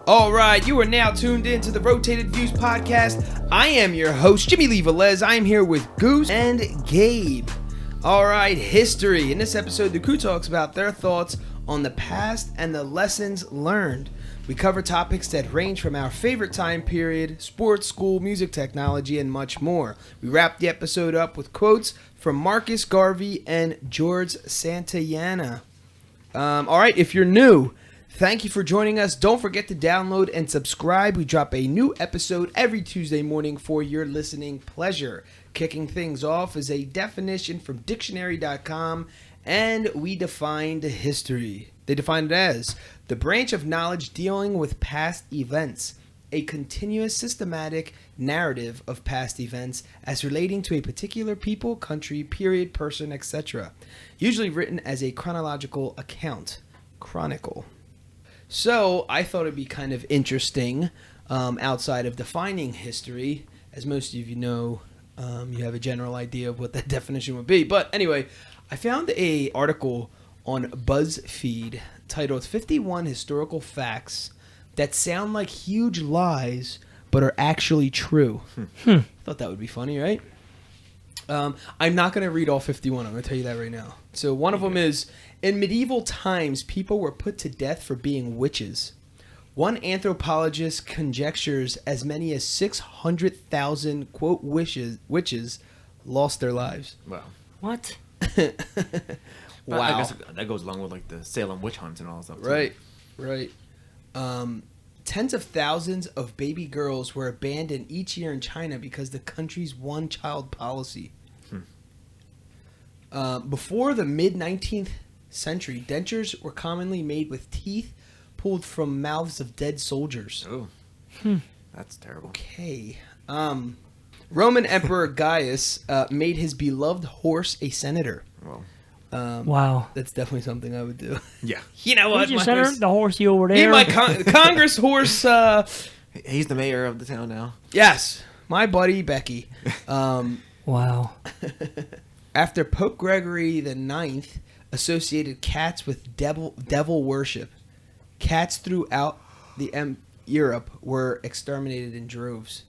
All right, you are now tuned in to the Rotated Views podcast. I am your host, Jimmy Lee Velez. I am here with Goose and Gabe. All right, history. In this episode, the crew talks about their thoughts on the past and the lessons learned. We cover topics that range from our favorite time period, sports, school, music, technology, and much more. We wrap the episode up with quotes from Marcus Garvey and George Santayana. All right, if you're new, thank you for joining us. Don't forget to download and subscribe. We drop a new episode every Tuesday morning for your listening pleasure. Kicking things off is a definition from dictionary.com, and we defined history. They defined it as the branch of knowledge dealing with past events, a continuous systematic narrative of past events as relating to a particular people, country, period, person, etc. Usually written as a chronological account. Chronicle. So I thought it'd be kind of interesting, outside of defining history, as most of you know, you have a general idea of what that definition would be. But anyway, I found a article on BuzzFeed titled 51 Historical Facts That Sound Like Huge Lies But Are Actually True. Thought that would be funny, right? I'm not going to read all 51. I'm going to tell you that right now. So one of them is, in medieval times, people were put to death for being witches. One anthropologist conjectures as many as 600,000, quote, witches lost their lives. Wow. What? Wow. I guess that goes along with like the Salem witch hunts and all that stuff. Right. Tens of thousands of baby girls were abandoned each year in China because the country's one-child policy. Before the mid-19th century, dentures were commonly made with teeth pulled from mouths of dead soldiers. Oh, that's terrible. Okay. Roman Emperor Gaius made his beloved horse a senator. Well, Wow. That's definitely something I would do. yeah. You know what? Who's your senator? The horsey over Be there. my Congress horse. He's the mayor of the town now. Yes, my buddy Becky. Wow. After Pope Gregory the IX associated cats with devil worship, cats throughout the Europe were exterminated in droves.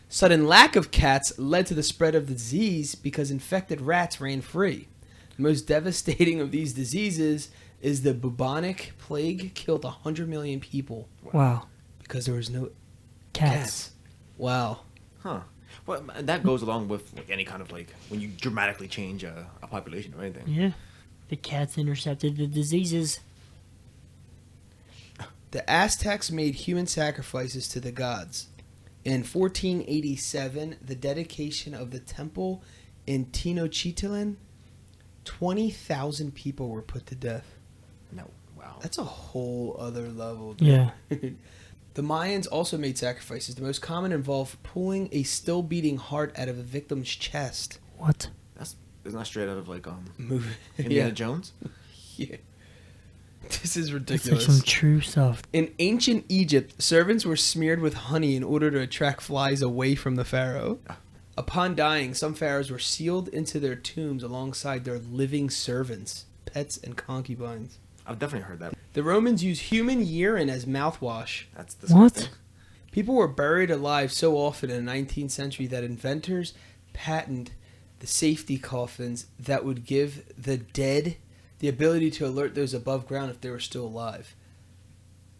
Sudden lack of cats led to the spread of the disease because infected rats ran free. The most devastating of these diseases is the bubonic plague, killed 100 million people. Wow. Because there was no Cats. Wow. Huh. Well, that goes along with like any kind of like when you dramatically change a population or anything. Yeah. The cats intercepted the diseases. The Aztecs made human sacrifices to the gods. In 1487, the dedication of the temple in Tenochtitlan, 20,000 people were put to death. No. Wow. That's a whole other level. Dude. Yeah. The Mayans also made sacrifices. The most common involved pulling a still beating heart out of a victim's chest. What? Isn't that straight out of like Movie. Indiana Jones? Yeah. This is That's like ridiculous. some true stuff. In ancient Egypt, servants were smeared with honey in order to attract flies away from the pharaoh. Upon dying, some pharaohs were sealed into their tombs alongside their living servants, pets, and concubines. I've definitely heard that. The Romans used human urine as mouthwash. That's What? disgusting. People were buried alive so often in the 19th century that inventors patented the safety coffins that would give the dead the ability to alert those above ground if they were still alive.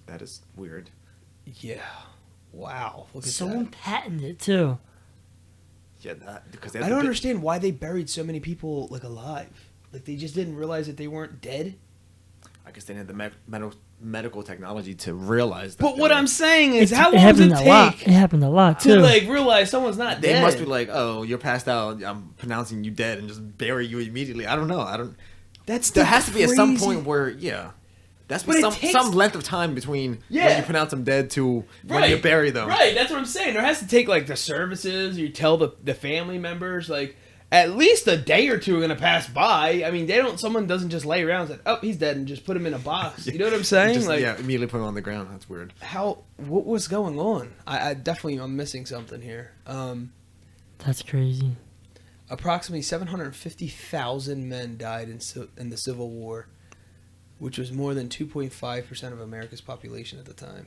That is weird. Yeah. Wow. Look at Someone that. patented it too. Yeah, that because I don't understand why they buried so many people like alive. Like they just didn't realize that they weren't dead. I guess they didn't have the medical technology to realize that. But they what were- I'm saying is, how It long does happened it a lot. take It happened a lot to too. like realize someone's not They dead? must be like, oh, you're passed out. I'm pronouncing you dead and just bury you immediately. I don't know. That's There the has to be at some crazy- point where, yeah, that's But it some takes- some length of time between Yeah. when you pronounce them dead to when you bury them. Right, that's what I'm saying. There has to take like the services. You tell the family members like at least a day or two are gonna pass by. I mean, someone doesn't just lay around and say, "Oh, he's dead," and just put him in a box. You know what I'm saying? Just, like, yeah, immediately put them on the ground. That's weird. what was going on? I definitely I'm missing something here. That's crazy. approximately 750,000 men died in the Civil War, which was more than 2.5% of America's population at the time.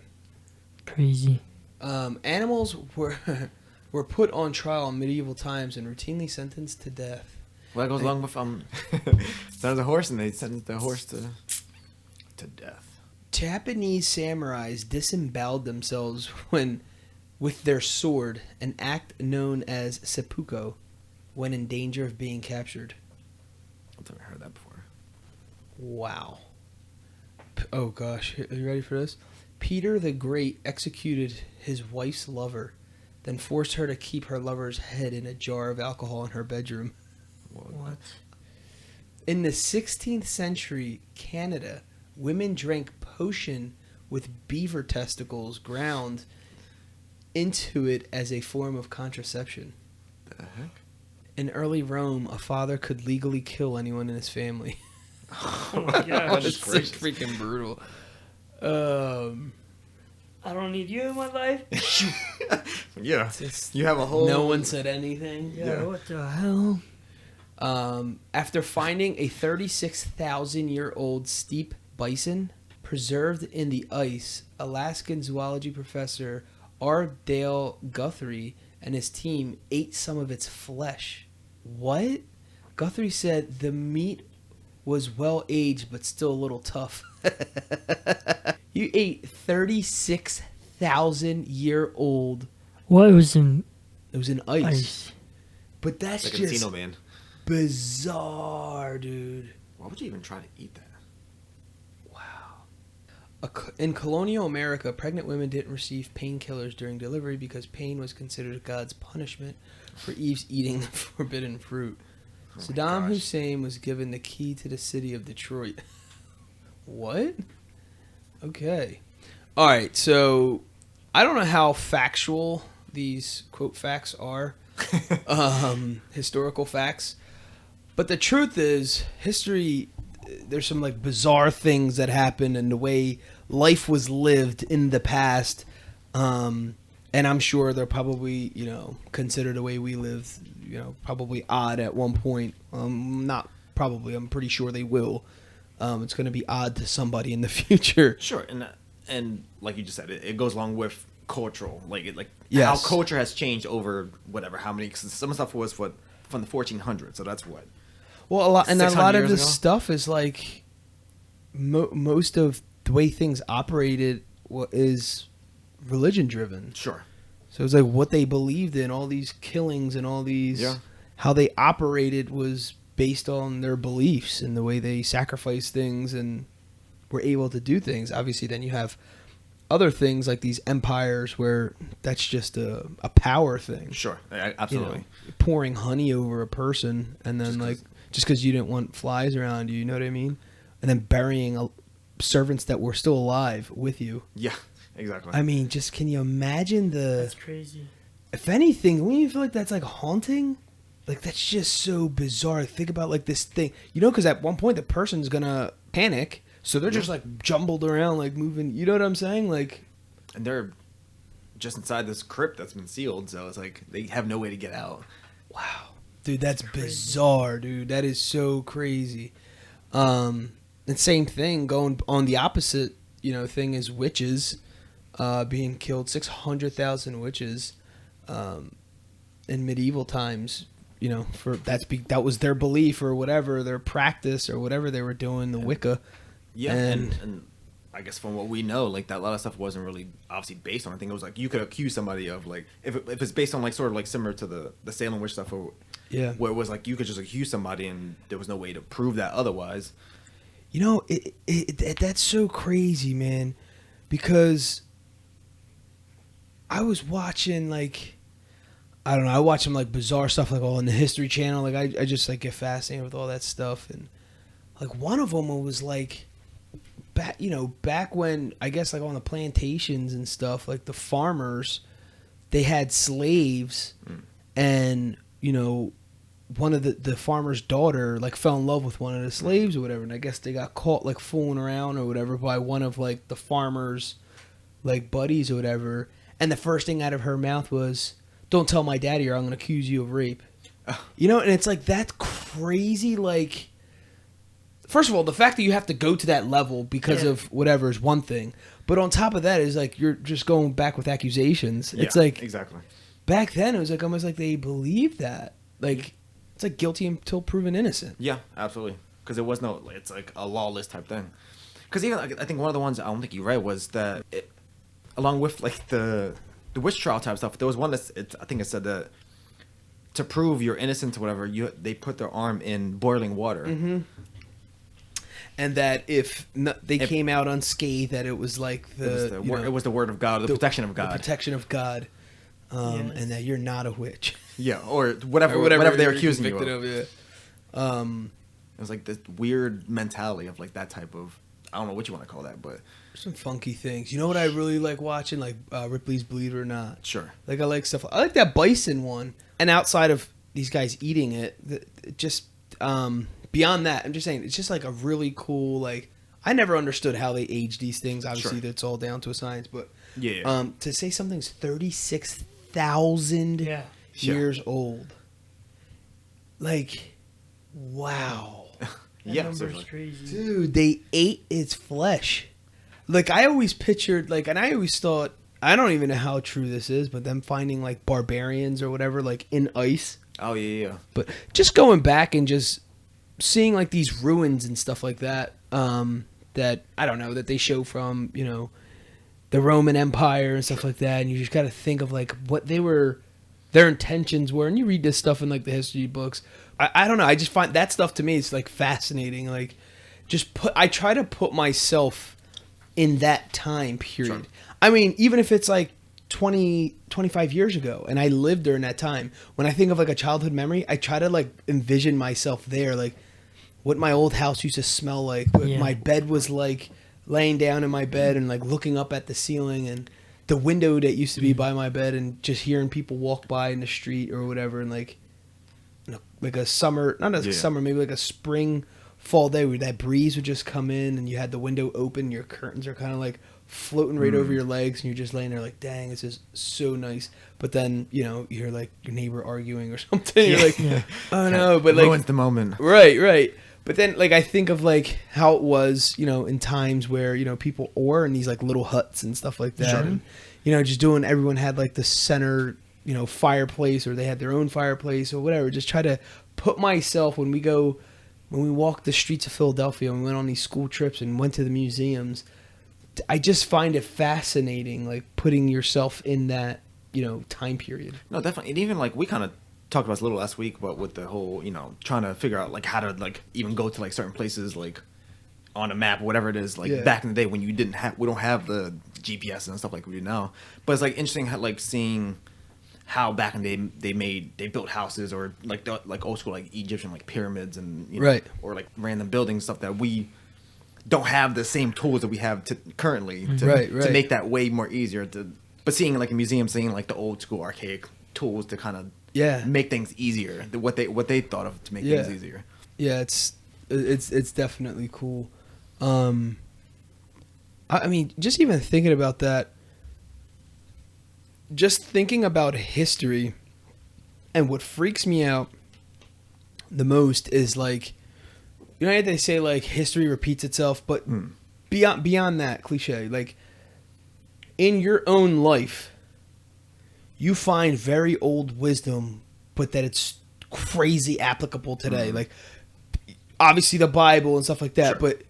Crazy. Animals were were put on trial in medieval times and routinely sentenced to death. Well, that goes along with there's a horse and they sentenced the horse to death. Japanese samurais disemboweled themselves with their sword, an act known as seppuku, when in danger of being captured. I've never heard that before. Wow. Oh gosh, are you ready for this? Peter the Great executed his wife's lover, then forced her to keep her lover's head in a jar of alcohol in her bedroom. What? In the 16th century, Canada, women drank potion with beaver testicles ground into it as a form of contraception. The heck? In early Rome, a father could legally kill anyone in his family. Oh my gosh. That's so freaking brutal. I don't need you in my life. Yeah. Just- You have a whole... No one said anything. Yeah, what the hell? After finding a 36,000-year-old steep bison preserved in the ice, Alaskan zoology professor R. Dale Guthrie and his team ate some of its flesh. What? Guthrie said the meat was well aged but still a little tough. You ate 36,000-year-old. What was in It was in ice. ice? But that's Like a just Encino Man. bizarre, dude. Why would you even try to eat that? Wow. In colonial America, pregnant women didn't receive painkillers during delivery because pain was considered God's punishment for Eve's eating the forbidden fruit. Oh my Saddam gosh. Hussein was given the key to the city of Detroit. What? Okay. All right, so I don't know how factual these quote facts are, historical facts, but the truth is, history, there's some like bizarre things that happen and the way life was lived in the past, and I'm sure they're probably, considered the way we live, probably odd at one point. Not probably, I'm pretty sure they will. It's going to be odd to somebody in the future. Sure, and like you just said, it goes along with cultural, how Yes. culture has changed over whatever, how many, cause some stuff was from the 1400s, so that's what. Well, a lot of 600 years this ago? stuff is like most of the way things operated is religion driven. Sure. So it's like what they believed in, all these killings and all these, Yeah. how they operated was based on their beliefs and the way they sacrificed things and were able to do things. Obviously, then you have other things like these empires where that's just a power thing. Sure, You absolutely. know, pouring honey over a person and then Just just because you didn't want flies around you know what I mean? And then burying servants that were still alive with you. Yeah, exactly. I mean, just can you imagine That's crazy. if anything, wouldn't you feel like that's like haunting? Like that's just so bizarre. Think about like this thing, because at one point the person's gonna panic, so they're just like jumbled around, like moving. You know what I'm saying? Like, and they're just inside this crypt that's been sealed, so it's like they have no way to get out. wow, dude, that's bizarre, dude. That is so crazy. And same thing going on the opposite, thing is witches being killed. 600,000 witches in medieval times. That was their belief or whatever, their practice or whatever they were doing, the Wicca. Yeah, And- and I guess from what we know, like that a lot of stuff wasn't really obviously based on anything. It was like you could accuse somebody of like if it's based on like sort of like similar to the Salem witch stuff, or Yeah. where it was like you could just accuse somebody and there was no way to prove that otherwise. That's so crazy, man, because I was watching like, I don't know, I watch some like bizarre stuff like all on the History Channel. Like I just like get fascinated with all that stuff, and like one of them was like back when I guess like on the plantations and stuff, like the farmers, they had slaves, and one of the farmer's daughter like fell in love with one of the slaves or whatever, and I guess they got caught like fooling around or whatever by one of like the farmer's like buddies or whatever, and the first thing out of her mouth was, "Don't tell my daddy or I'm gonna accuse you of rape." You know, and it's like that's crazy. Like, first of all, the fact that you have to go to that level because of whatever is one thing, but on top of that is like you're just going back with accusations. It's like exactly. Back then it was like almost like they believed that. Like it's like guilty until proven innocent. Yeah, absolutely. Because it was it's like a lawless type thing. Because even I think one of the ones I don't think you read was that along with like the witch trial type stuff, there was one I think it said that to prove you're innocent or whatever, they put their arm in boiling water. Mm-hmm. And that if they came out unscathed, that it was like it was the word of God, the protection of God. The protection of God. And that you're not a witch. Yeah, or whatever they're accusing you of. Yeah. It was like this weird mentality of like that type of, I don't know what you want to call that, but some funky things. You know what I really like watching? Like Ripley's Believe It or Not. Sure. Like I like stuff. I like that bison one. And outside of these guys eating it, just beyond that, I'm just saying it's just like a really cool. Like I never understood how they age these things. Obviously, it's all down to a science, but to say something's 36,000 years old, like wow. That number's crazy. Dude, they ate its flesh. Like, I always pictured, like, and I always thought, I don't even know how true this is, but them finding, like, barbarians or whatever, like, in ice. Oh, yeah. But just going back and just seeing, like, these ruins and stuff like that, that, I don't know, that they show from, you know, the Roman Empire and stuff like that, and you just got to think of, like, what their intentions were, and you read this stuff in, like, the history books. I don't know. I just find that stuff to me is like fascinating. Like, I try to put myself in that time period. Sure. I mean, even if it's like 20, 25 years ago and I lived during that time, when I think of like a childhood memory, I try to like envision myself there, like what my old house used to smell like, what my bed was like, laying down in my bed and like looking up at the ceiling and the window that used to be by my bed and just hearing people walk by in the street or whatever, and like a summer, not a summer, maybe like a spring, fall day where that breeze would just come in and you had the window open, your curtains are kind of like floating right over your legs and you're just laying there like, dang, this is so nice. But then, you know, you hear like your neighbor arguing or something. You're like, oh no, but like ruins the moment. Right. But then like I think of like how it was, you know, in times where, you know, people were in these like little huts and stuff like that. Sure. And, you know, just everyone had like the center, you know, fireplace, or they had their own fireplace or whatever. Just try to put myself when we walked the streets of Philadelphia and we went on these school trips and went to the museums. I just find it fascinating, like putting yourself in that, you know, time period. No, definitely. And even like we kind of talked about this a little last week, but with the whole, you know, trying to figure out like how to like even go to like certain places like on a map, whatever it is, like back in the day when we don't have the GPS and stuff like we do now. But it's like interesting how, like seeing how back in the day they built houses or like old school like Egyptian like pyramids and you know, or like random buildings, stuff that we don't have the same tools that we have currently to make that way more easier but seeing like a museum, seeing like the old school archaic tools to kind of make things easier, what they thought of to make things easier. It's definitely cool. I mean, just even thinking about that, just thinking about history, and what freaks me out the most is like, you know, they say like history repeats itself, but beyond that cliche, like in your own life, you find very old wisdom, but that it's crazy applicable today. Like obviously the Bible and stuff like that, but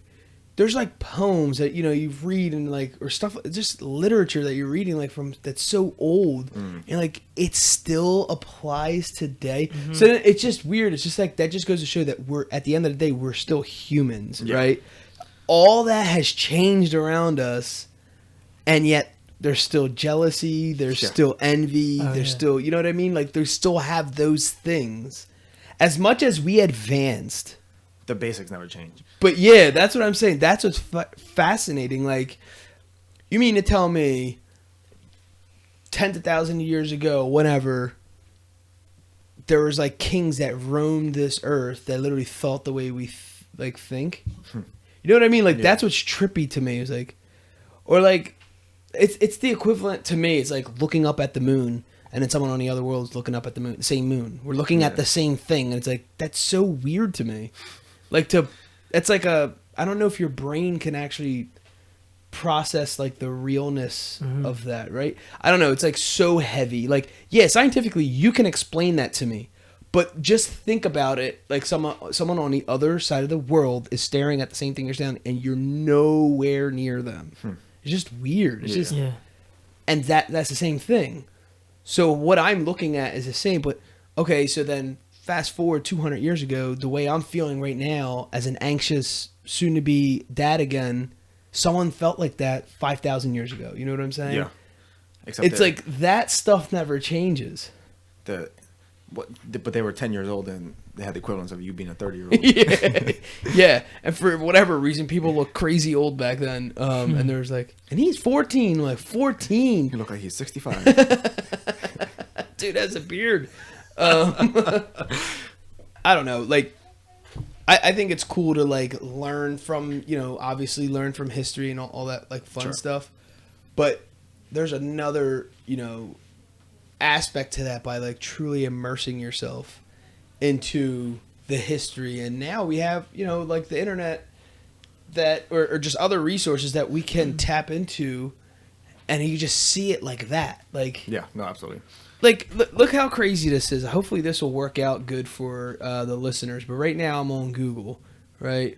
there's like poems that, you know, you read and like, or stuff, just literature that you're reading like from that's so old and like it still applies today. So it's just weird. It's just like that just goes to show that we're at the end of the day, we're still humans, right? All that has changed around us, and yet there's still jealousy, there's still envy, there's still, you know what I mean? Like they still have those things. As much as we advanced, the basics never change. But yeah, that's what I'm saying. That's what's fascinating. Like, you mean to tell me 10,000 years ago, whenever, there was like kings that roamed this earth that literally thought the way we think? You know what I mean? Like that's what's trippy to me. It's like, or like, it's the equivalent to me. It's like looking up at the moon and then someone on the other world is looking up at the moon, the same moon. We're looking at the same thing, and it's like, that's so weird to me. It's like I don't know if your brain can actually process like the realness of that, right? I don't know. It's like so heavy. Like, yeah, scientifically you can explain that to me, but just think about it. Like someone on the other side of the world is staring at the same thing you're staring, and you're nowhere near them. It's just weird. It's just, and that's the same thing. So what I'm looking at is the same, but okay. So then fast forward 200 years ago, the way I'm feeling right now as an anxious, soon-to-be dad again, someone felt like that 5,000 years ago. You know what I'm saying? Yeah. Except it's like that stuff never changes. But they were 10 years old and they had the equivalence of you being a 30-year-old. Yeah. And for whatever reason, people look crazy old back then. And there's like, and he's 14. Like 14. You look like he's 65. Dude has a beard. I don't know. Like, I think it's cool to like learn from, obviously learn from history and all that like fun stuff. But there's another, aspect to that by like truly immersing yourself into the history. And now we have, like the internet that, or just other resources that we can tap into, and you just see it like that. Like, yeah, no, absolutely. Like, look how crazy this is. Hopefully this will work out good for the listeners. But right now I'm on Google, right?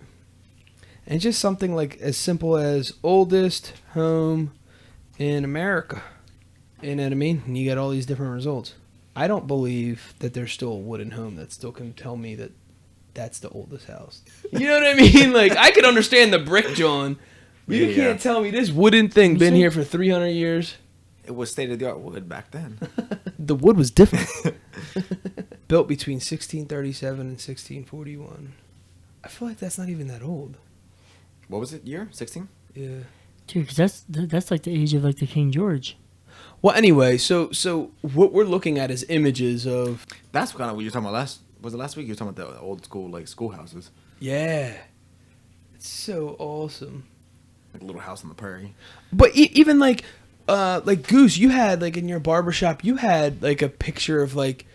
And just something like as simple as oldest home in America. You know what I mean? And you get all these different results. I don't believe that there's still a wooden home that still can tell me that that's the oldest house. You know what I mean? Like, I could understand the brick, John. But you can't tell me this wooden thing been here for 300 years. It was state-of-the-art wood back then. The wood was different. Built between 1637 and 1641. I feel like that's not even that old. What was it, year? 16? Yeah. Dude, because that's like the age of like the King George. Well, anyway, so what we're looking at is images of... That's kind of what you were talking about was it last week? You were talking about the old school, like, schoolhouses. Yeah. It's so awesome. Like a little house on the prairie. But even like Goose, you had like in your barbershop, you had like a picture of like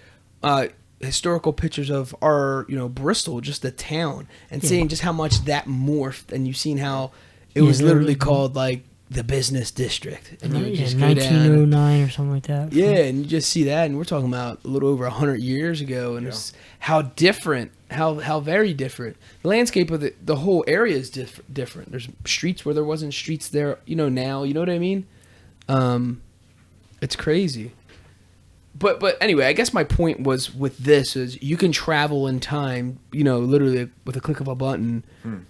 historical pictures of our, Bristol, just the town, and seeing just how much that morphed, and you've seen how it was literally called like the business district, and you would just go 1909 or something like that. Yeah, and you just see that, and we're talking about a little over 100 years ago, and it's how different, how very different. The landscape of the whole area is different. There's streets where there wasn't streets there, now. You know what I mean? It's crazy. But anyway, I guess my point was with this is you can travel in time, literally with a click of a button,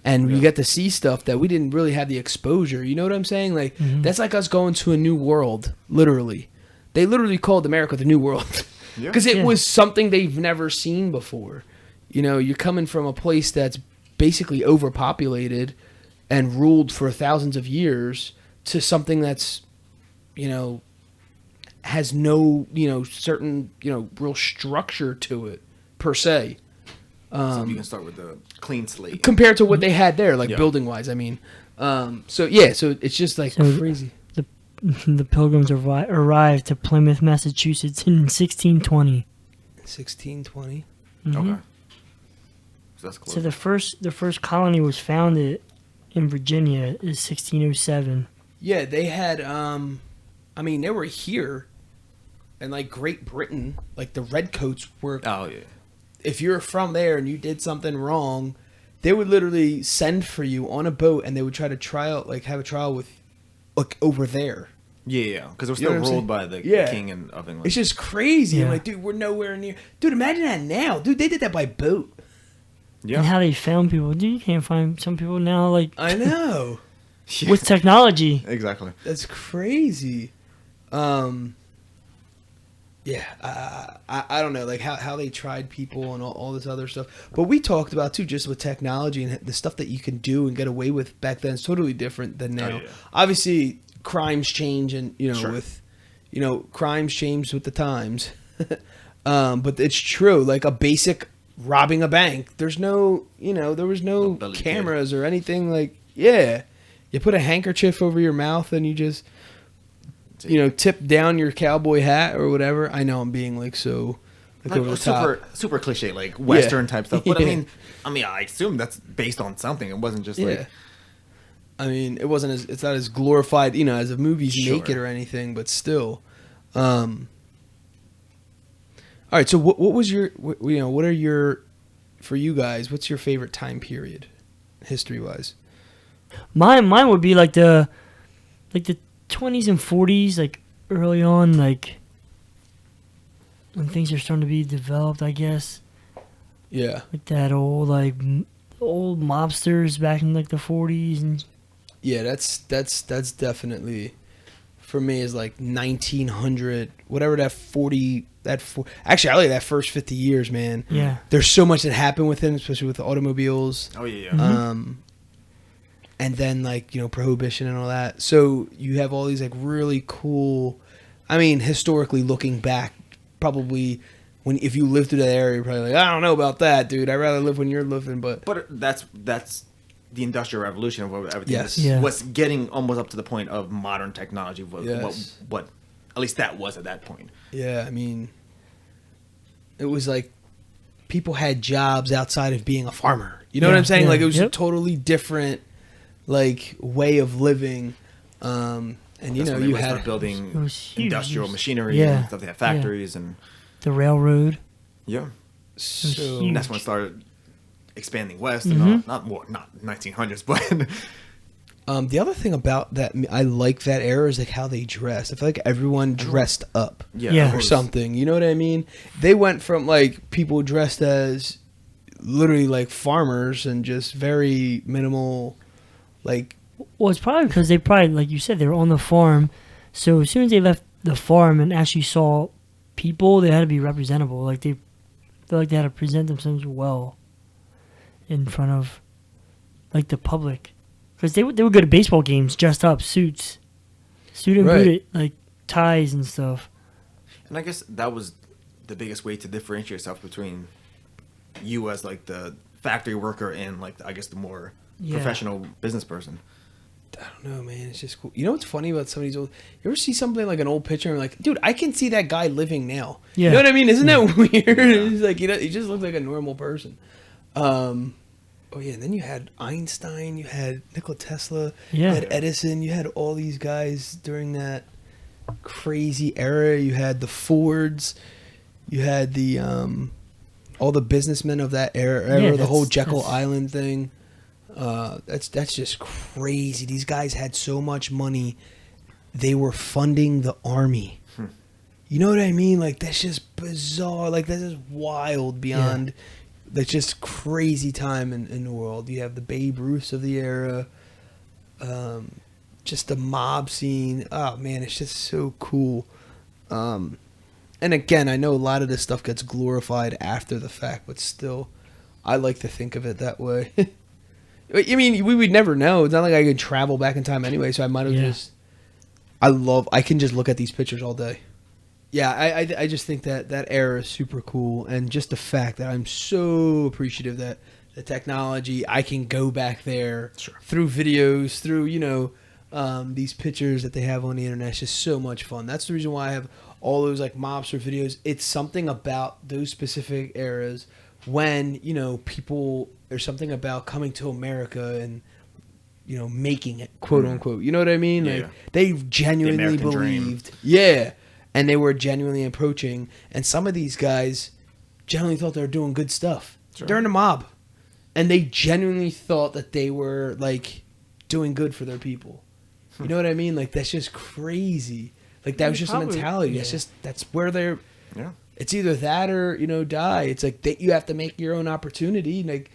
and you get to see stuff that we didn't really have the exposure. You know what I'm saying? Like, that's like us going to a new world, literally. They literally called America the New World because it was something they've never seen before. You're coming from a place that's basically overpopulated and ruled for thousands of years to something that's, has no, certain, real structure to it, per se. So you can start with the clean slate. Compared to what they had there, like building-wise, I mean. So it's just like crazy. The Pilgrims arrived to Plymouth, Massachusetts in 1620. 1620? Okay. So that's close. So the first colony was founded in Virginia is 1607. Yeah, they had, they were here, and like Great Britain, like the Redcoats were. Oh yeah. If you're from there and you did something wrong, they would literally send for you on a boat, and they would have a trial with, like, over there. Yeah, because it was still ruled by the king of England. It's just crazy. Yeah. I'm like, dude, we're nowhere near. Dude, imagine that now, dude. They did that by boat. Yeah. And how they found people, dude. You can't find some people now. Like, I know. With technology. Exactly. That's crazy. I don't know, like how they tried people and all this other stuff. But we talked about too, just with technology and the stuff that you can do and get away with back then is totally different than now. Oh, yeah. Obviously, crimes change, and crimes change with the times. But it's true. Like a basic robbing a bank, there's no, there was no cameras or anything. Like, you put a handkerchief over your mouth and you just tip down your cowboy hat or whatever. I know I'm being like so over the top. Super cliche, like Western type stuff. But I mean, I assume that's based on something. It wasn't just like. I mean, it's not as glorified, as a movies make it or anything, but still. All right, so what was what are your, for you guys, what's your favorite time period, history-wise? Mine would be like the 20s and 40s, like early on, like when things are starting to be developed, I guess. Yeah. Like that old mobsters back in like the 40s and. Yeah, that's definitely, for me, is like 1900, whatever actually I like that first 50 years, man. Yeah. There's so much that happened with him, especially with the automobiles. Oh yeah. Mm-hmm. And then like, prohibition and all that. So you have all these like really cool, I mean, historically looking back, probably if you lived through that area, you're probably like, I don't know about that, dude. I'd rather live when you're living, but that's the Industrial Revolution of everything. Yes. Was getting almost up to the point of modern technology. What at least that was at that point. Yeah, I mean, it was like people had jobs outside of being a farmer. You know what I'm saying? Like it was a totally different like way of living. And you had building industrial machinery and stuff. They had factories and the railroad. Yeah. So that's when it started expanding west and not 1900s, but the other thing about that I like that era is like how they dressed. I feel like everyone dressed up or something. You know what I mean? They went from like people dressed as literally like farmers and just very minimal, like. Well, it's probably because they like you said, they were on the farm. So as soon as they left the farm and actually saw people, they had to be representable. Like they feel like they had to present themselves well in front of like the public, because they were good at baseball games, dressed up, suit and booted, like ties and stuff. And I guess that was the biggest way to differentiate yourself between you as like the factory worker and like I guess the more professional business person. I don't know, man. It's just cool. You know what's funny about some of these old? You ever see something like an old picture and you're like, dude, I can see that guy living now. Yeah. You know what I mean? Isn't that weird? It's like he just looks like a normal person. Oh yeah, and then you had Einstein, you had Nikola Tesla, you had Edison, you had all these guys during that crazy era. You had the Fords, you had the all the businessmen of that era, the whole Jekyll Island thing. That's just crazy. These guys had so much money, they were funding the army. You know what I mean? Like that's just bizarre. Like that's just wild beyond. That's just crazy time in the world. You have the Babe Ruths of the era, just the mob scene. Oh man, it's just so cool. And again, I know a lot of this stuff gets glorified after the fact, but still, I like to think of it that way. I mean, we would never know. It's not like I could travel back in time anyway, so I might have just. I can just look at these pictures all day. Yeah, I just think that era is super cool, and just the fact that I'm so appreciative that the technology, I can go back there through videos, through these pictures that they have on the internet. It's just so much fun. That's the reason why I have all those like mobster videos. It's something about those specific eras when people. There's something about coming to America and making it, quote unquote. You know what I mean? Yeah. Like they genuinely the believed. Dream. Yeah. And they were genuinely approaching, and some of these guys genuinely thought they were doing good stuff. They're in a mob, and they genuinely thought that they were like doing good for their people. You know what I mean? Like that's just crazy. Like that was just a mentality. That's where they're. Yeah. It's either that or die. It's like that you have to make your own opportunity. Like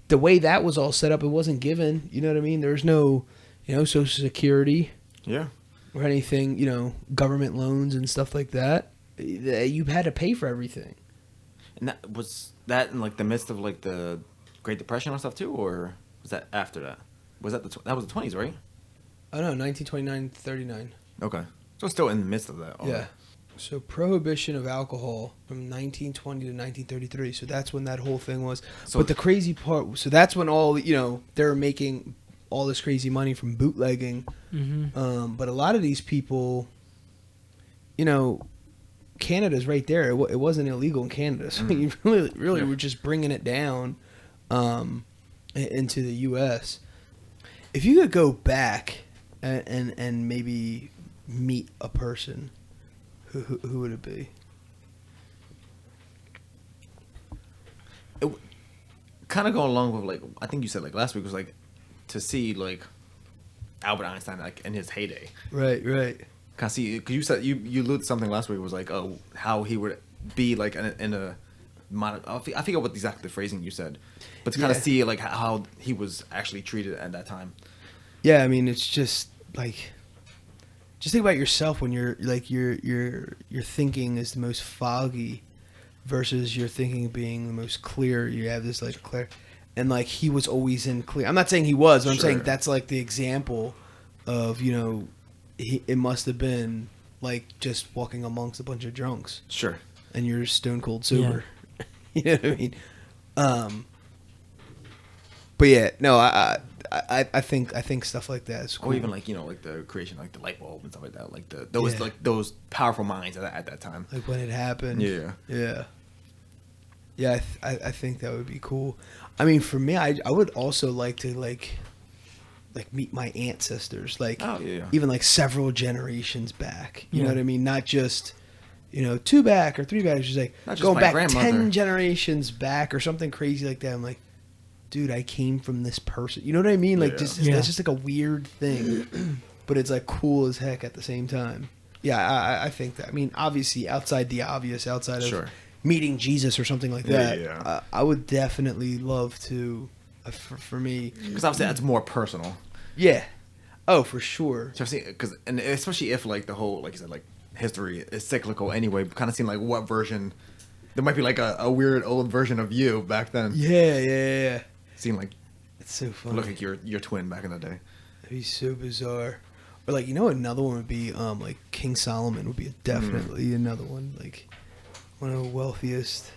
the way that was all set up, it wasn't given. You know what I mean? There's no, Social Security. Yeah. Or anything, government loans and stuff like that. You had to pay for everything. And that was that in like the midst of like the Great Depression and stuff too, or was that after that? Was that that was the 20s, right? Oh no, 1929, 39. Okay, so it's still in the midst of that. Yeah. So prohibition of alcohol from 1920 to 1933. So that's when that whole thing was. But the crazy part, so that's when all they're making all this crazy money from bootlegging. But a lot of these people, you know, Canada's right there. It wasn't illegal in Canada, so you really were just bringing it down into the U.S. If you could go back and maybe meet a person, who would it be? Kind of going along with like I think you said like last week was like to see like Albert Einstein like in his heyday. Right. Kind of see because you said you alluded to something last week was like how he would be like in a I forget what exactly the phrasing you said, but to kind of see like how he was actually treated at that time. Yeah, I mean it's just like just think about yourself when you're like your thinking is the most foggy versus your thinking being the most clear. You have this like clear, and like he was always in clear. I'm not saying he was, but I'm saying that's like the example of it must have been like just walking amongst a bunch of drunks. Sure. And you're stone cold sober. Yeah. You know what I mean? But yeah, no, I think stuff like that is cool. Or even like like the creation like the light bulb and stuff like that, like those powerful minds at that time. Like when it happened. Yeah. I think that would be cool. I mean, for me, I would also like to like meet my ancestors, like even like several generations back. You know what I mean? Not just 2 back or 3 back. It's just like going back 10 generations back or something crazy like that. I'm like, dude, I came from this person. You know what I mean? Like, that's just like a weird thing, but it's like cool as heck at the same time. Yeah, I think that. I mean, obviously, outside the obvious, outside of meeting Jesus or something like that, I would definitely love to. For me, because obviously that's more personal. Yeah. Oh, for sure. And especially if like the whole, like you said, like history is cyclical anyway. Kind of seem like what version. There might be like a weird old version of you back then. Yeah. Seem like it's so funny. Look like your twin back in the day. That'd be so bizarre. Or like another one would be like King Solomon would be definitely another one, like one of the wealthiest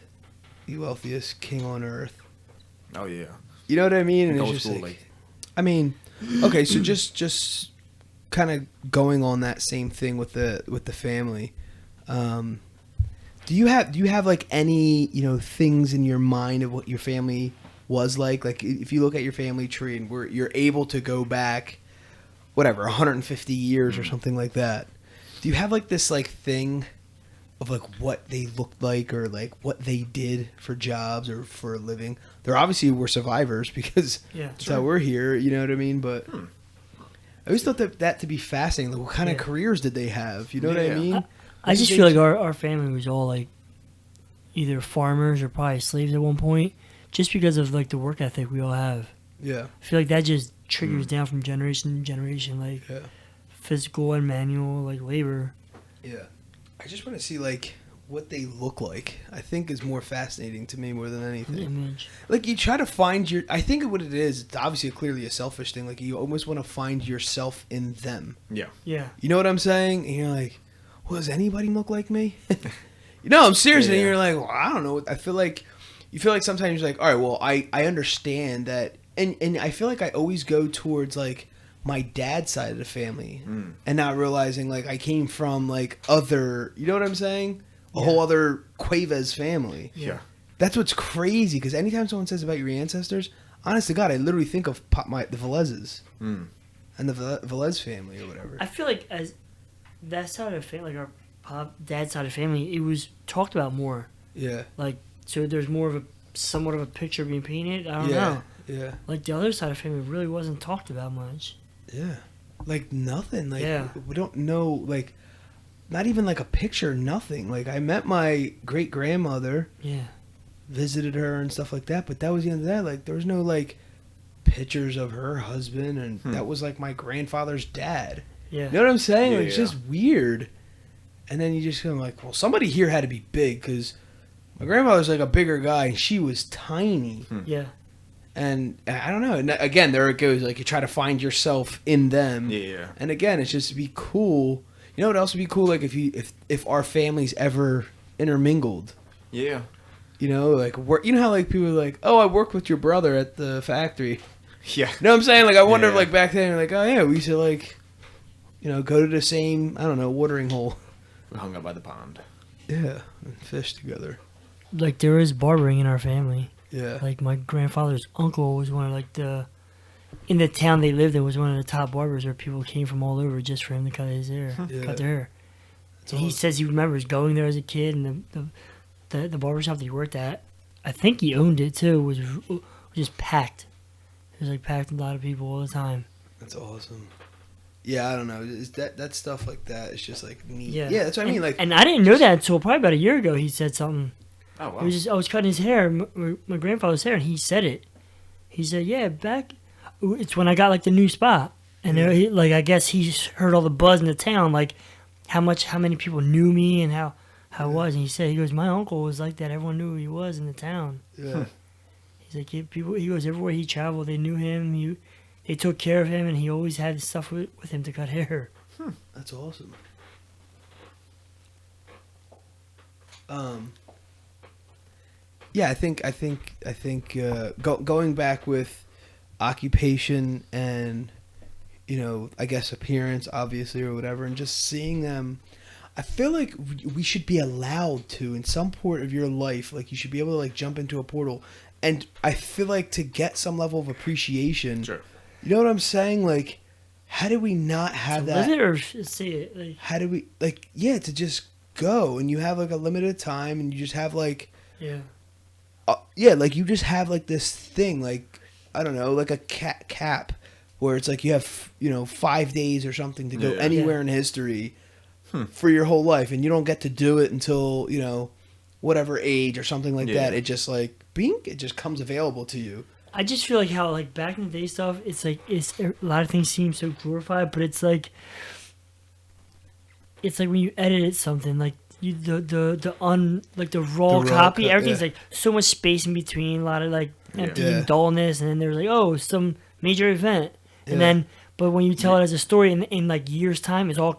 king on earth. Oh yeah. You know what I mean? And it's just like, I mean, okay, so just kind of going on that same thing with the family. Do you have like any things in your mind of what your family was like if you look at your family tree and you're able to go back, whatever, 150 years or something like that? Do you have like this like thing of like what they looked like or like what they did for jobs or for a living? They're obviously were survivors because that's how we're here. You know what I mean? But I always thought that to be fascinating. Like, what kind of careers did they have? You know what I mean? I just feel like our family was all like either farmers or probably slaves at one point, just because of like the work ethic we all have. Yeah, I feel like that just triggers down from generation to generation, like physical and manual like labor. Yeah, I just want to see like what they look like. I think is more fascinating to me more than anything. Image. Like you try to find your. I think what it is, it's obviously clearly a selfish thing. Like you almost want to find yourself in them. Yeah. Yeah. You know what I'm saying? And you're like, well, does anybody look like me? I'm serious. And you're like, well, I don't know. I feel like you feel like sometimes you're like, all right, well, I understand that. And I feel like I always go towards like my dad's side of the family and not realizing like I came from like other, you know what I'm saying? A whole other Cuevas family. Yeah. That's what's crazy because anytime someone says about your ancestors, honest to God, I literally think of the Velezes and the Velez family or whatever. I feel like as that side of the family, like our dad's side of the family, it was talked about more. Yeah. Like, so there's more of somewhat of a picture being painted. I don't know. Yeah. Like the other side of the family really wasn't talked about much. Yeah. Like nothing. Like we don't know. Like not even like a picture. Nothing. Like I met my great grandmother. Yeah. Visited her and stuff like that. But that was the end of that. Like there was no like pictures of her husband, and that was like my grandfather's dad. Yeah. You know what I'm saying? Yeah, like it's just weird. And then you just kind of like, well, somebody here had to be big because my grandfather's like a bigger guy and she was tiny. Yeah. And I don't know. And again, there it goes. Like you try to find yourself in them. Yeah. And again, it's just to be cool. You know what else would be cool? Like if our families ever intermingled. Yeah. You know, like you know how like people are like, oh, I worked with your brother at the factory. Yeah. You know what I'm saying? Like I wonder if like back then, like, oh yeah, we used to like, go to the same, I don't know, watering hole. We hung out by the pond. Yeah, and fish together. Like there is barbering in our family. Yeah. Like my grandfather's uncle was one of like in the town they lived in was one of the top barbers where people came from all over just for him to cut his hair, Yeah. cut their hair. That's And he awesome. says he remembers going there as a kid, and the barbershop that he worked at, I think he owned it too, was just packed. It was like packed with a lot of people all the time. That's awesome. Yeah, I don't know. Is that stuff like that? It's just like neat. Yeah, That's what I mean. Like, and I didn't know that until probably about a year ago. He said something. Oh wow. It was just, I was cutting his hair, my grandfather's hair, and he said it. He said, "Yeah, back, it's when I got like the new spot." And there, like I guess he heard all the buzz in the town, like how many people knew me and how it was. And he goes, "My uncle was like that. Everyone knew who he was in the town." yeah. He's like, he goes everywhere he traveled, they knew him. They took care of him, and he always had stuff with him to cut hair. That's awesome. Yeah, I think going back with occupation and, you know, I guess appearance, obviously, or whatever, and just seeing them, I feel like we should be allowed to, in some point of your life, like you should be able to like jump into a portal, and I feel like to get some level of appreciation. Sure. You know what I'm saying? Like, how do we not have that? Live it or say it? Like, How do we to just go, and you have like a limited time, and you just have like yeah. Like you just have like this thing, like I don't know, like a cap where it's like you have 5 days or something to go Yeah. anywhere in history for your whole life, and you don't get to do it until whatever age or something like that. It just like it just comes available to you. I just feel like how like back in the day stuff, it's like a lot of things seem so glorified, but it's like when you edit something, like the raw The raw copy, cut, everything's yeah. like so much space in between, a lot of like empty Yeah. and dullness, and then there's like, oh, some major event, and Yeah. then but when you tell it as a story in like years time, it's all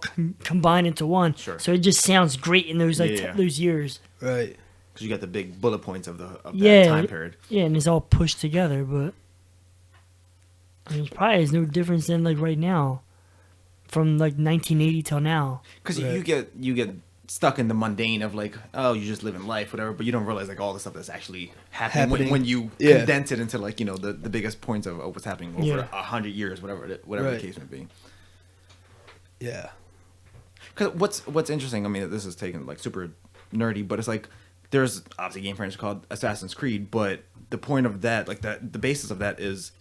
combined into one. Sure. So it just sounds great in those like Yeah. those years. Right. Because you got the big bullet points of that Yeah. time period. Yeah, and it's all pushed together, but I mean, it probably is no difference than like right now, from like 1980 till now. Because Right. you get stuck in the mundane of like, oh, you just live in life, whatever, but you don't realize like all the stuff that's actually happening. When you Yeah. condense it into like the biggest points of what's happening over 100 years, whatever Right. the case may be. Yeah. Because what's interesting, I mean, this is taken like super nerdy, but it's like there's obviously a game franchise called Assassin's Creed, but the point of that, like the basis of that is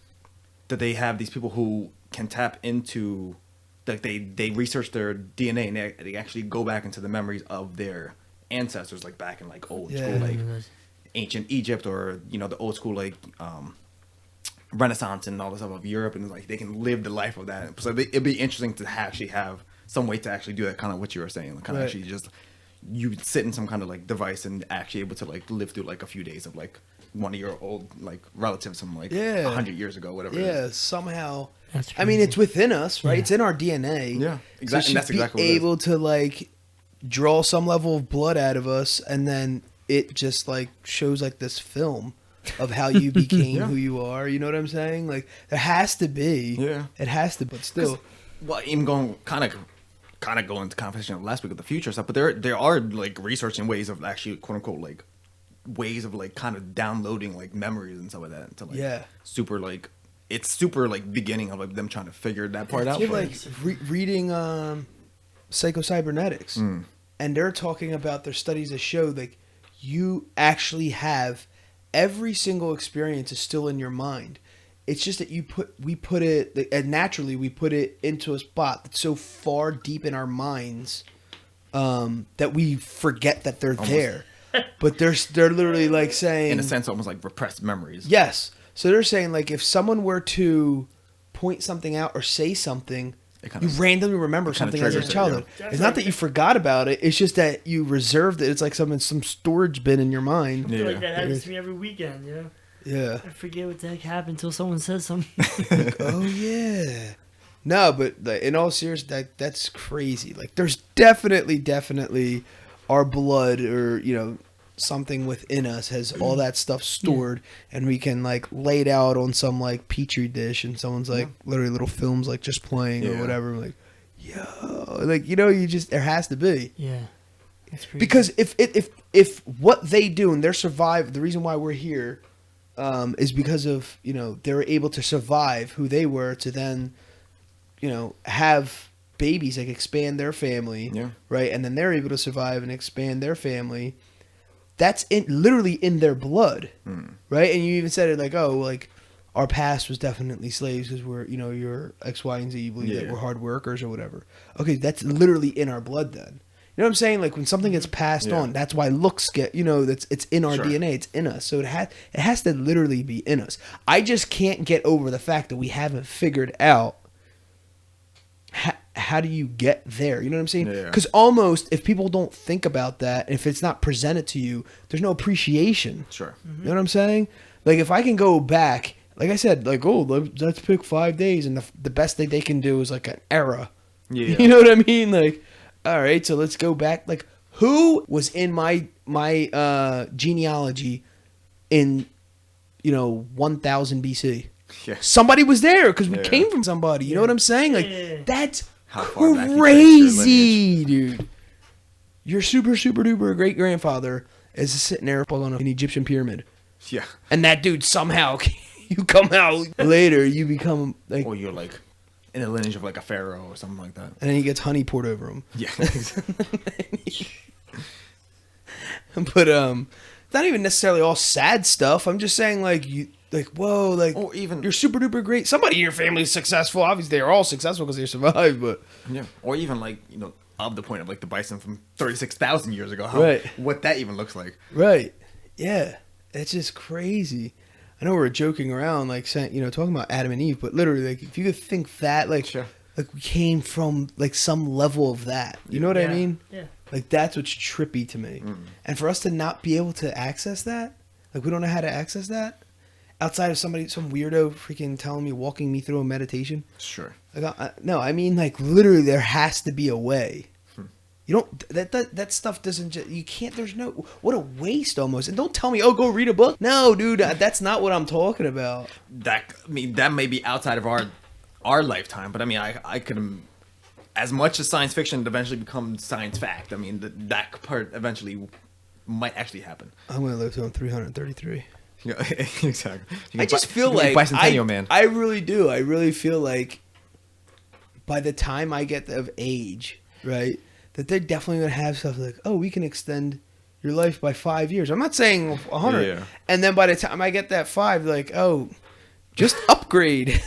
that they have these people who can tap into, like they research their DNA and they actually go back into the memories of their ancestors, like back in like old school, like ancient Egypt, or the old school like Renaissance and all this stuff of Europe, and like they can live the life of that. So it'd be interesting to actually have some way to actually do that, kind of what you were saying, like kind of Right. actually just you sit in some kind of like device and actually able to like live through like a few days of like one of your old like relatives from like 100 years ago, whatever. It Yeah, is. somehow. That's I mean, crazy. it's within us, right? Yeah. It's in our DNA. Yeah, So exactly. And that's to be exactly what it is. able to like draw some level of blood out of us, and then it just like shows like this film of how you became Yeah. who you are. You know what I'm saying? Like there has to be. Yeah. It has to, but still. Well, even going kind of going to conversation last week of the future stuff, but there are like researching ways of actually quote unquote like ways of like kind of downloading like memories and stuff like that into like Yeah. super like it's super like beginning of like them trying to figure that part out. You're but- like reading psychocybernetics, Hmm. and they're talking about their studies that show like you actually have every single experience is still in your mind. It's just that we put it and naturally we put it into a spot that's so far deep in our minds that we forget that they're there. But they're literally like saying, in a sense, almost like repressed memories. yes. So they're saying like if someone were to point something out or say something, It kinda- you randomly remember it kinda something as a triggers it, childhood. yeah. It's not that you forgot about it. It's just that you reserved it. It's like some storage bin in your mind. I feel like Yeah. that happens to me every weekend, you know? Yeah. I forget what the heck happened until someone says something. Oh yeah. No, but like, in all seriousness, that's crazy. Like, there's definitely our blood or something within us has all that stuff stored, and we can like lay it out on some like petri dish, and someone's like literally little films like just playing or Yeah. whatever. Like, yo, like you just there has to be. Yeah. That's crazy. Because if what they do and the reason why we're here is because of, they were able to survive who they were to then, have babies, like expand their family, right? And then they're able to survive and expand their family. That's literally in their blood, right? And you even said it like, oh, like our past was definitely slaves because we're, your X, Y, and Z, you believe that we're hard workers or whatever. Okay, that's literally in our blood then. You know what I'm saying? Like when something gets passed on, that's why looks get, it's in our DNA, it's in us. So it has to literally be in us. I just can't get over the fact that we haven't figured out how do you get there? You know what I'm saying? Because almost if people don't think about that, if it's not presented to you, there's no appreciation. Sure. You know what I'm saying? Like if I can go back, like I said, like, oh, let's pick 5 days, and the best thing they can do is like an era. Yeah. You know what I mean? Like, all right, so let's go back. Like, who was in my genealogy in 1000 BC? Yeah. Somebody was there because we came from somebody. You know what I'm saying? Like, that's crazy, dude. Your super duper great grandfather is sitting there on an Egyptian pyramid. Yeah. And that dude somehow, you come out later, you become like, or you're like in the lineage of like a pharaoh or something like that. And then he gets honey poured over him. Yeah. But it's not even necessarily all sad stuff. I'm just saying whoa, like, or even you're super duper great. Somebody in your family is successful. Obviously, they're all successful because they survived. But or even like of the point of like the bison from 36,000 years ago. What that even looks like. Right. Yeah. It's just crazy. I know we're joking around, like saying, talking about Adam and Eve, but literally, like, if you could think that, like, like we came from like some level of that. You know what I mean? Yeah. Like that's what's trippy to me. And for us to not be able to access that, like we don't know how to access that. Outside of some weirdo freaking telling me, walking me through a meditation. Sure. Like, no, I mean, like, literally, there has to be a way. You don't, that stuff doesn't just, you can't, there's no, what a waste almost. And don't tell me, oh, go read a book. No, dude, that's not what I'm talking about. That may be outside of our lifetime, but I mean, I could, as much as science fiction eventually becomes science fact, I mean, that part eventually might actually happen. I'm going to live to 333. Yeah, exactly. I just feel like I really do. I really feel like by the time I get of age, right, that they're definitely going to have stuff like, oh, we can extend your life by 5 years. I'm not saying 100. Yeah. And then by the time I get that 5, like, oh, just upgrade.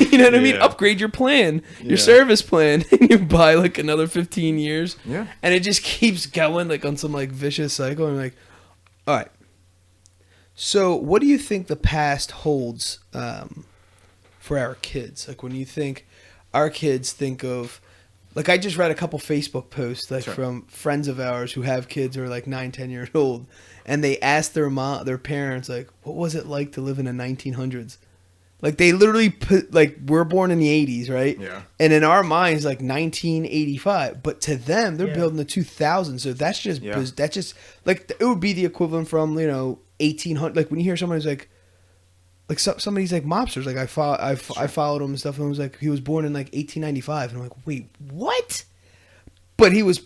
You know what I mean? Upgrade your plan, your service plan, and you buy like another 15 years. Yeah. And it just keeps going like on some like vicious cycle. And like, all right. So, what do you think the past holds for our kids? Like, when you think our kids think of, like, I just read a couple Facebook posts, like, from friends of ours who have kids who are, like, 9, 10 years old, and they asked their parents, like, what was it like to live in the 1900s? Like, they literally put, like, we're born in the 80s, right? Yeah. And in our minds, like, 1985. But to them, they're building the 2000s. So that's just, like, it would be the equivalent from, 1800. Like, when you hear someone who's like somebody's like mobsters. Like, I followed him and stuff, and it was like, he was born in, like, 1895. And I'm like, wait, what? But he was,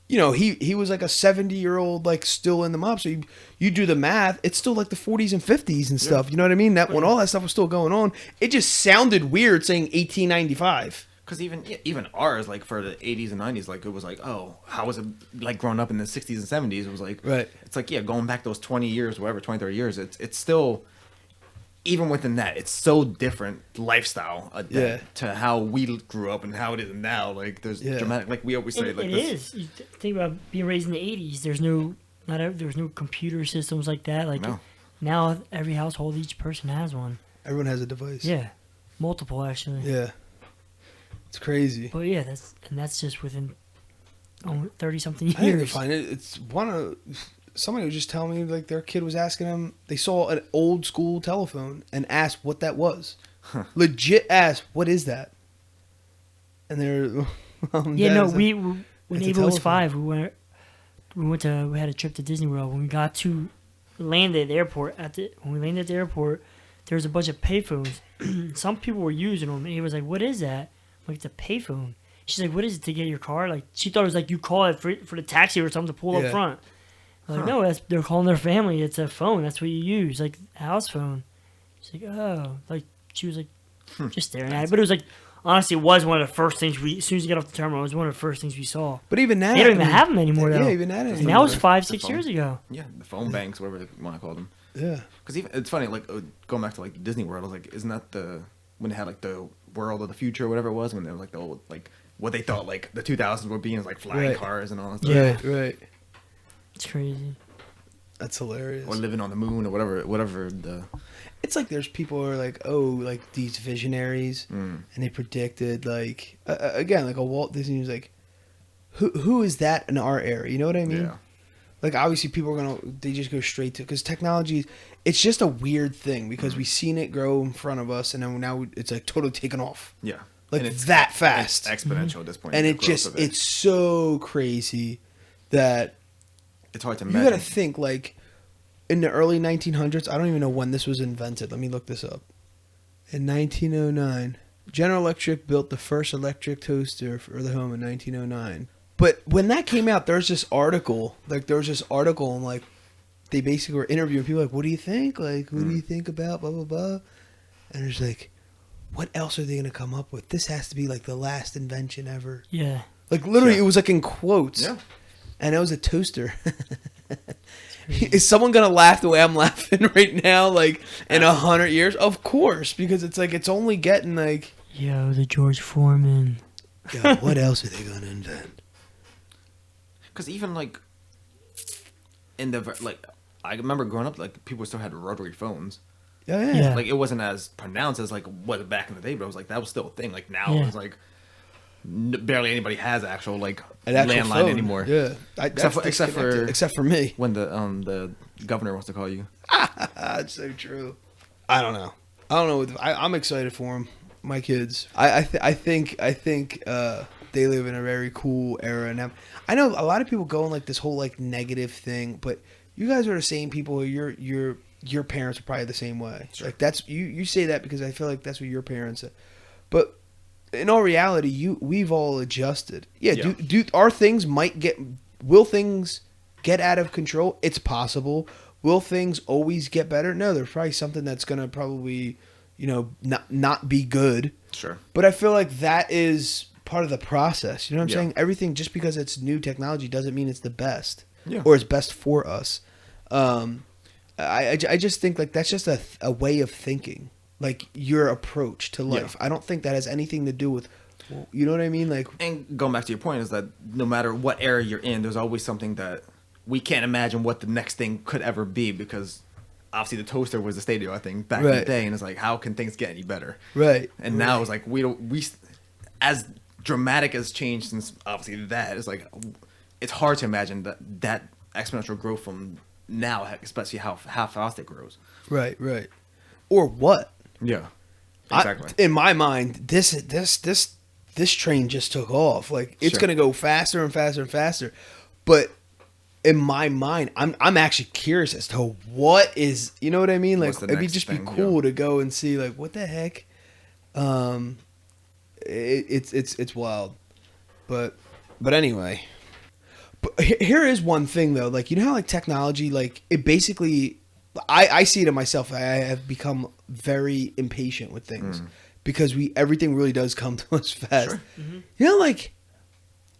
he was like a 70-year-old, like, still in the mob. So you do the math, it's still like the 40s and 50s and stuff. You know what I mean? That when all that stuff was still going on, it just sounded weird saying 1895. Because even ours, like, for the 80s and 90s, like, it was like, oh, how was it, like, growing up in the 60s and 70s? It was like, it's like, going back those 20 years, whatever, 20, 30 years, it's still, even within that, it's so different lifestyle to how we grew up and how it is now. Like, there's dramatic, like we always say. Like, it is. You think about being raised in the 80s, there's no computer systems like that. Like, now every household, each person has one. Everyone has a device. Yeah. Multiple, actually. Yeah. It's crazy. But yeah, that's just within 30-something years. I need to find it. It's somebody was just telling me, like, their kid was asking them, they saw an old school telephone and asked what that was. Legit asked, what is that? And they're when Ava was 5, we had a trip to Disney World. When we landed at the airport, there was a bunch of payphones. Some people were using them, and he was like, what is that? Like, it's a payphone. She's like, what is it to get your car? Like, she thought it was like you call it for the taxi or something to pull up front. I'm like, no, they're calling their family. It's a phone. That's what you use, like house phone. She's like, oh, like she was like just staring at it. But it was like, honestly, it was one of the first things as soon as you get off the terminal, it was one of the first things we saw. But even now, they don't even have them anymore. Though. Yeah, even that. And that was 5-6 years ago. Yeah, the phone banks, whatever you want to call them. Yeah. Because even it's funny, like going back to like Disney World, I was like, isn't that when they had like the World of the Future or whatever it was, when they were like the old like what they thought like the 2000s would be, and like flying cars and all that stuff. Yeah, right. It's crazy. That's hilarious. Or living on the moon or whatever the. It's like there's people who are like, oh, like these visionaries, and they predicted like again, like a Walt Disney was like, who is that in our era? You know what I mean? Yeah. Like obviously people are they just go straight to, because technology, it's just a weird thing because we've seen it grow in front of us, and then now it's like totally taken off. Yeah. Like it's that fast. It's exponential at this point. And it's so crazy that it's hard to imagine. You got to think like in the early 1900s. I don't even know when this was invented. Let me look this up. In 1909, General Electric built the first electric toaster for the home in 1909. But when that came out, there's this article. Like there was this article, and like they basically were interviewing people. Like, what do you think? Like, what do you think about blah blah blah? And it's like, what else are they gonna come up with? This has to be like the last invention ever. Yeah. Like literally, it was like in quotes. Yeah. And it was a toaster. Is someone gonna laugh the way I'm laughing right now? Like in 100 years? Of course, because it's like it's only getting like. Yo, the George Foreman. God, what else are they gonna invent? Because even like in the I remember growing up, like people still had rotary phones. Yeah. Like it wasn't as pronounced as like what back in the day, but it was like that was still a thing. Like now it's like barely anybody has actual like landline phone anymore. Yeah, except for me when the governor wants to call you. It's so true. I don't know. I'm excited for them. My kids. I think they live in a very cool era now. I know a lot of people go on like this whole like negative thing, but you guys are the same people. Your parents are probably the same way. Sure. Like that's you say that because I feel like that's what your parents said. But in all reality, we've all adjusted. Yeah. Do our things will things get out of control? It's possible. Will things always get better? No, there's probably something that's gonna probably, not be good. Sure. But I feel like that is part of the process. You know what I'm saying? Everything, just because it's new technology doesn't mean it's the best. Yeah. Or it's best for us. I just think like that's just a way of thinking, like your approach to life. I don't think that has anything to do with, you know what I mean? Like, and going back to your point is that no matter what era you're in, there's always something that we can't imagine what the next thing could ever be, because obviously the toaster was the stadio, I think, back in the day, and it's like, how can things get any better? Right. And now it's like as dramatic as change since obviously that, it's like it's hard to imagine that exponential growth from now, especially how fast it grows. Right. Or what? Yeah. Exactly. In my mind, this train just took off. Like it's gonna go faster and faster and faster. But in my mind, I'm actually curious as to what is, you know what I mean? Like it'd be just be cool to go and see like what the heck. It's wild. But anyway. But here is one thing though, like you know how like technology, like it basically, I see it in myself. I have become very impatient with things because everything really does come to us fast. Sure. Mm-hmm. You know, like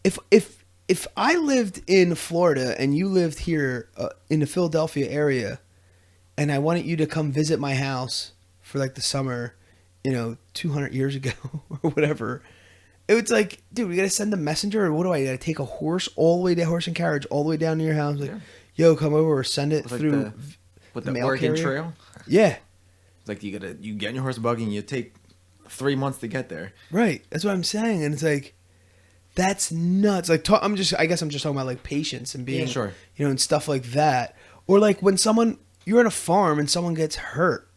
if I lived in Florida and you lived here in the Philadelphia area, and I wanted you to come visit my house for like the summer, 200 years ago or whatever. It was like, dude, we got to send a messenger, or what do I got to take a horse all the way down, horse and carriage all the way down to your house? Like, yo, come over, or send it through the Oregon Trail. Yeah, it's like you get in your horse and buggy and you take 3 months to get there. Right, that's what I'm saying, and it's like that's nuts. Like, I guess I'm just talking about like patience and being, and stuff like that, or like when you're at a farm and someone gets hurt.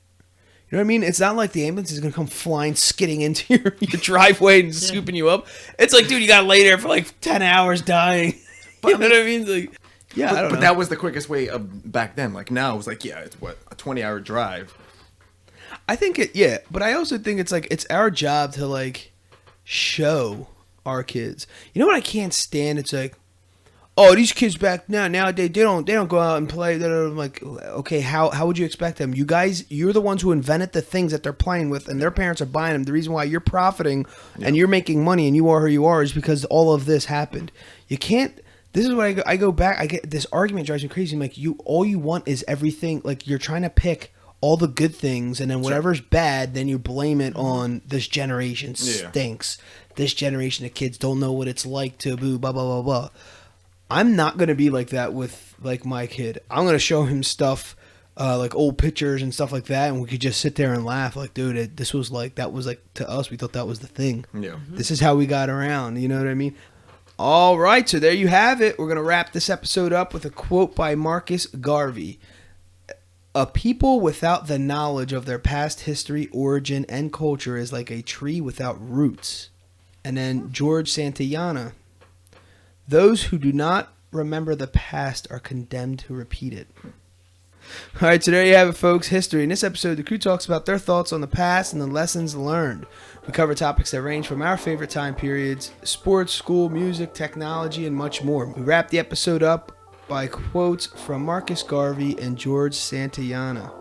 You know what I mean? It's not like the ambulance is going to come flying, skidding into your driveway and scooping you up. It's like, dude, you got to lay there for like 10 hours dying. But, you know what I mean? Like, I don't know. But that was the quickest way back then. Like now, it was like, it's a 20-hour drive. I think but I also think it's like, it's our job to like show our kids. You know what I can't stand? It's like, oh, these kids back nowadays they don't go out and play. I'm like, okay, how would you expect them? You guys, you're the ones who invented the things that they're playing with, and their parents are buying them. The reason why you're profiting and you're making money and you are who you are is because all of this happened. You can't. This is what I go back. I get this argument drives me crazy. I'm like, all you want is everything. Like, you're trying to pick all the good things, and then whatever's bad, then you blame it on this generation stinks. This generation of kids don't know what it's like to blah blah blah blah. I'm not going to be like that with, like, my kid. I'm going to show him stuff, like old pictures and stuff like that, and we could just sit there and laugh. Like, dude, that was like, to us, we thought that was the thing. Yeah. This is how we got around, you know what I mean? All right, so there you have it. We're going to wrap this episode up with a quote by Marcus Garvey. A people without the knowledge of their past history, origin, and culture is like a tree without roots. And then George Santayana. Those who do not remember the past are condemned to repeat it. All right, so there you have it, folks. History. In this episode, the crew talks about their thoughts on the past and the lessons learned. We cover topics that range from our favorite time periods, sports, school, music, technology, and much more. We wrap the episode up by quotes from Marcus Garvey and George Santayana.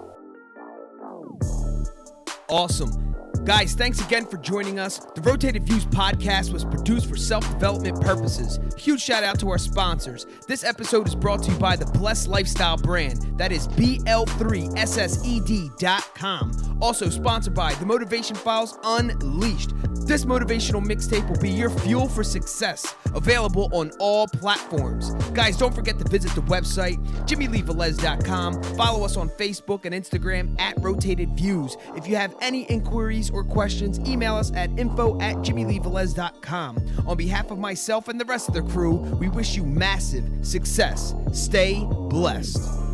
Awesome. Guys, thanks again for joining us. The Rotated Views podcast was produced for self-development purposes. Huge shout out to our sponsors. This episode is brought to you by the Blessed Lifestyle brand. That is BL3SSED.com. Also sponsored by The Motivation Files Unleashed. This motivational mixtape will be your fuel for success. Available on all platforms. Guys, don't forget to visit the website, JimmyLeeVelez.com. Follow us on Facebook and Instagram at Rotated Views. If you have any inquiries or questions, email us at info@JimmyLeeVelez.com. On behalf of myself and the rest of the crew, we wish you massive success. Stay blessed.